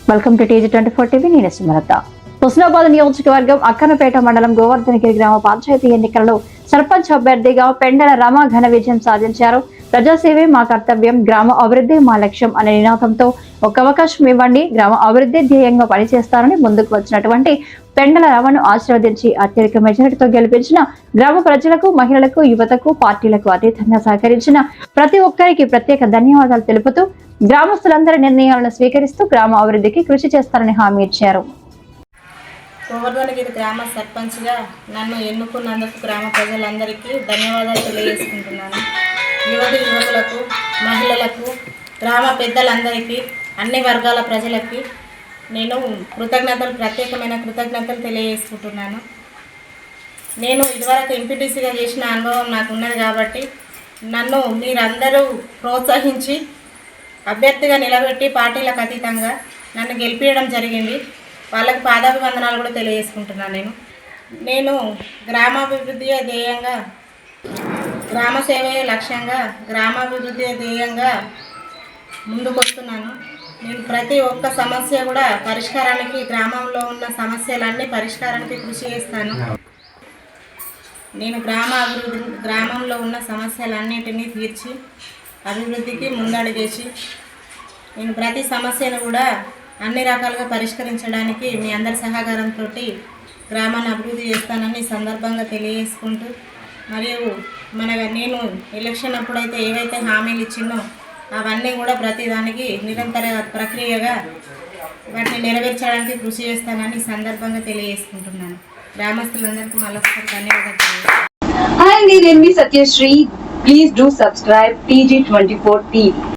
Welcome to TG24 TV. నేను సుమలత. హుస్నాబాద్ నియోజకవర్గం అక్కనపేట మండలం గోవర్ధనగిరి గ్రామ పంచాయతీ ఎన్నికలలో సర్పంచ్ అభ్యర్థిగా పెండల రమ ఘన విజయం సాధించారు. ప్రజాసేవే మా కర్తవ్యం, గ్రామ అభివృద్ధి మా లక్ష్యం అనే నినాదంతో ఒక అవకాశం ఇవ్వండి, గ్రామ అభివృద్ధి ధ్యేయంగా పనిచేస్తారని ముందుకు వచ్చినటువంటి పెండల రమను ఆశీర్వదించి అత్యధిక మెజారిటీతో గెలిపించిన గ్రామ ప్రజలకు, మహిళలకు, యువతకు, పార్టీలకు అతీతంగా సహకరించిన ప్రతి ఒక్కరికి ప్రత్యేక ధన్యవాదాలు తెలుపుతూ గ్రామస్తులందరి నిర్ణయాలను స్వీకరిస్తూ గ్రామ అభివృద్ధికి కృషి చేస్తారని హామీ ఇచ్చారు. గోవర్ధనగిరి గ్రామ సర్పంచ్గా నన్ను ఎన్నుకున్నందుకు గ్రామ ప్రజలందరికీ ధన్యవాదాలు తెలియజేసుకుంటున్నాను. యువకులకు, మహిళలకు, గ్రామ పెద్దలందరికీ, అన్ని వర్గాల ప్రజలకి నేను ప్రత్యేకమైన కృతజ్ఞతలు తెలియజేసుకుంటున్నాను. నేను ఇదివరకు ఎంపీటీసీగా చేసిన అనుభవం నాకు ఉన్నది కాబట్టి నన్ను మీరందరూ ప్రోత్సహించి అభ్యర్థిగా నిలబెట్టి పార్టీలకు అతీతంగా నన్ను గెలిపించడం జరిగింది. వాళ్ళకి పాదాభివందనాలు కూడా తెలియజేసుకుంటున్నాను. నేను గ్రామాభివృద్ధి ధ్యేయంగా, గ్రామ సేవే లక్ష్యంగా, గ్రామాభివృద్ధి ధ్యేయంగా ముందుకు వస్తున్నాను. నేను ప్రతి ఒక్క సమస్య కూడా పరిష్కారానికి, గ్రామంలో ఉన్న సమస్యలన్నీ పరిష్కారానికి కృషి చేస్తాను. నేను గ్రామంలో ఉన్న సమస్యలన్నింటినీ తీర్చి అభివృద్ధికి ముందడుగేసి నేను ప్రతి సమస్యను కూడా అన్ని రకాలుగా పరిష్కరించడానికి మీ అందరి సహకారంతో గ్రామాన్ని అభివృద్ధి చేస్తానని సందర్భంగా తెలియజేసుకుంటూ, మరియు నేను ఎలక్షన్ అప్పుడైతే ఏవైతే హామీలు ఇచ్చినో అవన్నీ కూడా ప్రతిదానికి నిరంతర ప్రక్రియగా వాటిని నెరవేర్చడానికి కృషి చేస్తానని సందర్భంగా తెలియజేసుకుంటున్నాను. గ్రామస్తులందరికీ మళ్ళొకసారి ధన్యవాదాలు. Hi, నేను Satyasri. Please do subscribe TG24 TV.